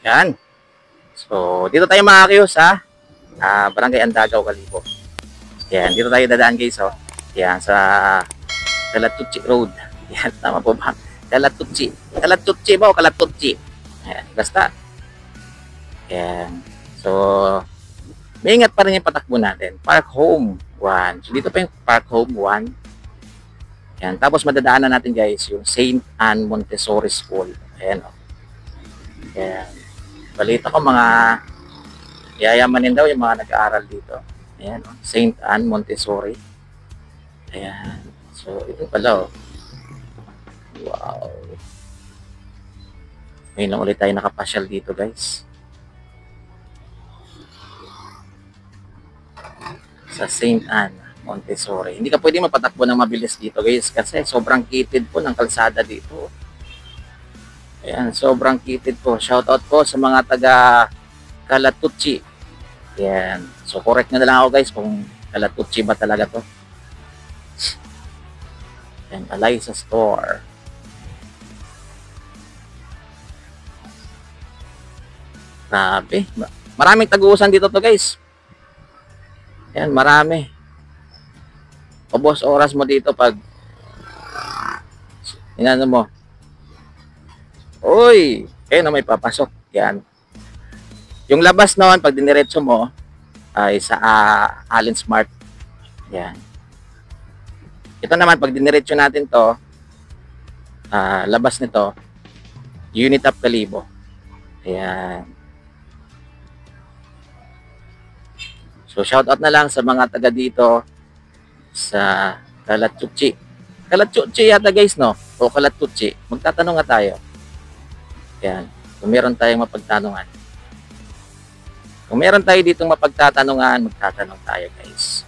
Yan. So, dito tayo mga sa Barangay Andagaw, Kalibo. Yan, dito tayo dadaan guys, oh. Yan, sa Kalatutsi Road. Yan, tama po ba? Kalatutsi. Kalatutsi ba o Kalatutsi? Yan, basta. Yan. So, may ingat pa rin yung patakbo natin. Park Home 1. So, dito pa yung Park Home 1. Yan. Tapos, madadaanan natin guys, yung St. Anne Montessori School. Ayan, oh. Yan. Balita ko mga yayamanin daw yung mga nag-aaral dito. Ayan, oh. St. Anne Montessori. Ayan. So, ito pala, oh. Wow. Ngayon lang ulit tayo nakapasyal dito, guys. Sa St. Anne Montessori. Hindi ka pwede mapatakbo ng mabilis dito, guys, kasi sobrang kitid po ng kalsada dito. Ayan, sobrang kitid po. Shoutout po sa mga taga Kalatutsi. Ayan. So, correct na lang ako, guys, kung Kalatutsi ba talaga to. Ayan, Eliza Store. Grabe. Maraming tag-uusan dito to, guys. Ayan, marami. Ubos oras mo dito pag inano mo. Uy! Kaya na may papasok. Yan. Yung labas noon, pag diniretso mo, ay sa Allen Smart. Yan. Ito naman, pag diniretso natin to, labas nito, Unitap Kalibo. Ayan. So, shoutout na lang sa mga taga dito sa Kalatutsi. Kalatutsi yata guys, no? O Kalatutsi. Magtatanong nga tayo. Yan. Kung meron tayong mapagtanungan. Kung meron tayo ditong mapagtatanungan, magtatanong tayo guys.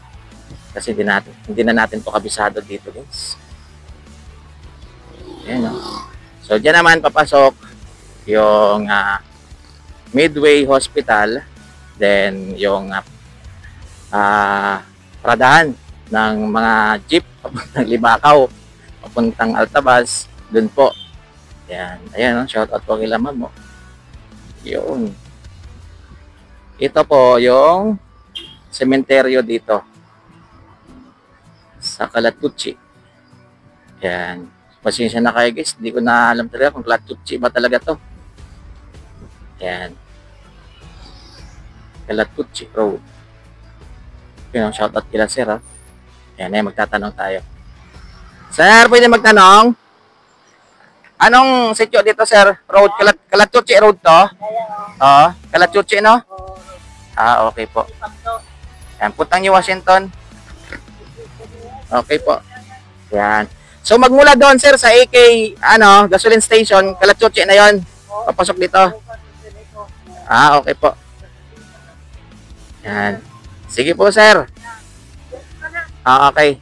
Kasi hindi na natin to kabisado dito guys. Yan, no? So, dyan naman papasok yung Midway Hospital. Then, yung paradahan ng mga jeep papuntang Libakaw, papuntang Altabas, dun po. Yan. Ayan, no? Shout out po kay Laman mo. Yun. Ito po yung sementeryo dito sa Kalatutsi. Yan. Pasensya na kayo guys, hindi ko na alam talaga kung Kalatutsi ba talaga to. Yan. Kalatutsi Road. Yun, shoutout kila sir, ha. Yan, magtatanong tayo. Sir, pwede magtanong? Anong sityo dito, sir? Road, Kalatutsi Road to? Oo, Kalatutsi, no? Okay po. Yan, puntang New Washington. Okay po. Yan. So, magmula doon, sir, sa AK, gasoline station, Kalatutsi na yon. Papasok dito. Okay po. Yan. Sige po, sir. Okay.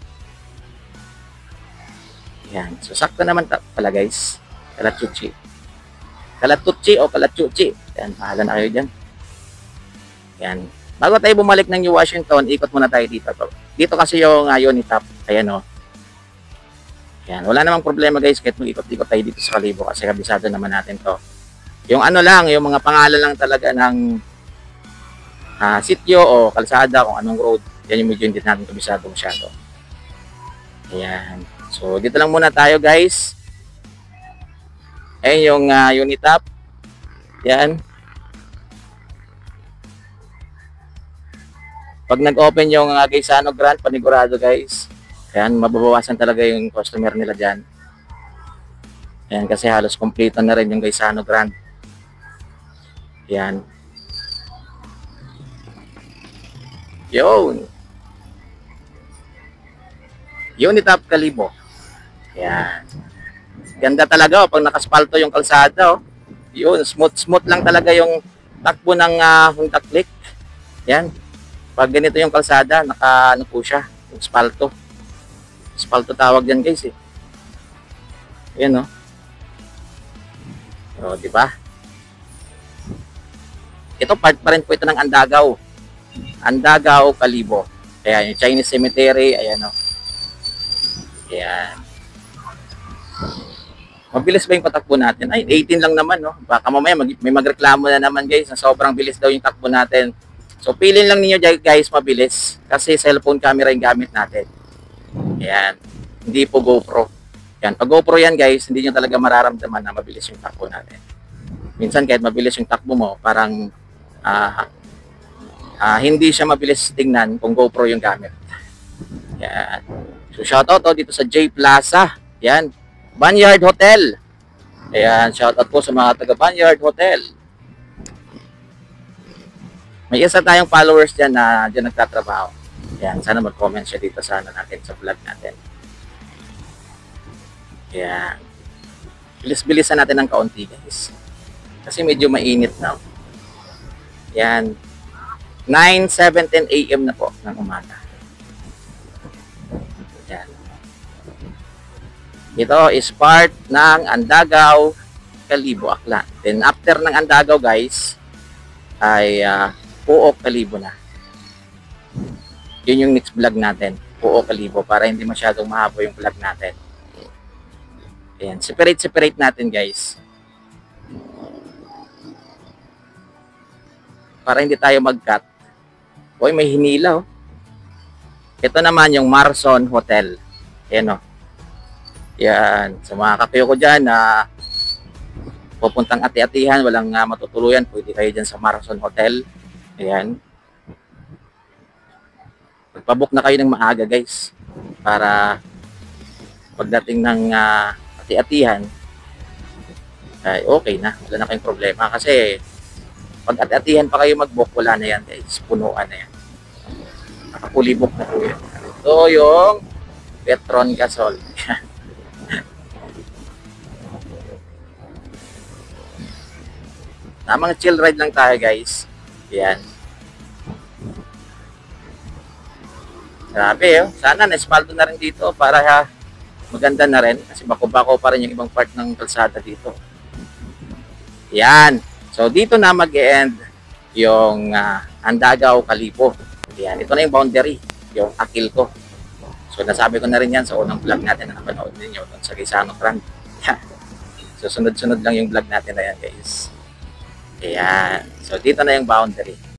Yan. So, sakto naman pala, guys. Kalatutsi. Kalatutsi o Kalatutsi. Yan. Pahala na kayo dyan. Yan. Bago tayo bumalik ng New Washington, ikot muna tayo dito. Dito kasi yung Unitap. Ayan, o. Yan. Wala namang problema, guys. Kahit mag-ikot-ikot tayo dito sa Kalibo kasi kabisado naman natin to. Yung lang, yung mga pangalan lang talaga ng sityo o kalsada, kung anong road. Yan yung medyo hindi natin kabisado masyado. Ayan. So, dito lang muna tayo, guys. Ayan yung Unitap. Yan. Pag nag-open yung Gaisano Grant, panigurado, guys. Ayan, mababawasan talaga yung customer nila dyan. Ayan, kasi halos kompleto na rin yung Gaisano Grant. Ayan. Yun. Unitap Kalibo. Yan. Ganda talaga pag nakaspalto yung kalsada. Yun, smooth lang talaga yung takbo ng Honda Click. Yan. Pag ganito yung kalsada, ano po siya, yung spalto. Spalto tawag yan guys eh. Yan di ba? Ito part pa rin po ito ng Andagaw. Andagaw, Kalibo. Ayan, yung Chinese Cemetery, ayan o. Ayan. Mabilis ba yung patakbo natin? Ay, 18 lang naman, no? Baka mamaya may magreklamo na naman, guys, na sobrang bilis daw yung takbo natin. So, pilin lang ninyo, guys, mabilis. Kasi cellphone camera yung gamit natin. Ayan. Hindi po GoPro. Yan. Pag GoPro yan, guys, hindi nyo talaga mararamdaman na mabilis yung takbo natin. Minsan, kahit mabilis yung takbo mo, parang hindi siya mabilis tingnan kung GoPro yung gamit. Yan. So, shoutout dito sa J Plaza. Yan. Banyard Hotel. Ayan, shoutout po sa mga taga Banyard Hotel. May isa tayong followers dyan na dyan nagtatrabaho. Ayan, sana mag-comment siya dito sa natin, sa vlog natin. Ayan. Bilis-bilisan natin ng kaunti, guys. Kasi medyo mainit na. Ayan. 9:17 AM na po ng umaga. Ayan. Ito is part ng Andagaw, Kalibo, Aklan. Then after ng Andagaw, guys, ay Puok, Kalibo na. Yun yung next vlog natin, Puok, Kalibo, para hindi masyadong mahaba yung vlog natin. Ayan, separate natin, guys. Para hindi tayo mag-cut. Uy, may hinila, oh. Ito naman yung Marson Hotel. Ayan, oh. Yan, sa mga kapayo ko dyan na pupuntang ati-atihan, walang matutuluyan, pwede kayo dyan sa Marson Hotel. Ayan. Magpabook na kayo ng maaga, guys, para pagdating ng ati-atihan ay okay na, wala na kayong problema. Kasi pag ati-atihan pa kayo mag-book, wala na yan, guys, punuan na yan, nakapuli book na po yun. Ito yung Petron Gasol. Namang chill ride lang tayo, guys. Yan. Grabe, oh. Sana na-espalto na rin dito para maganda na rin. Kasi bako-bako pa rin yung ibang part ng kalsada dito. Yan. So, dito na mag-e-end yung Andagaw, Kalibo. Yan. Ito na yung boundary. Yung akil ko. So, nasabi ko na rin yan sa unang vlog natin na napanood ninyo sa Gaisano Grand. Yan. So, sunod-sunod lang yung vlog natin na yan, guys. Ayan. So, dito na yung boundary.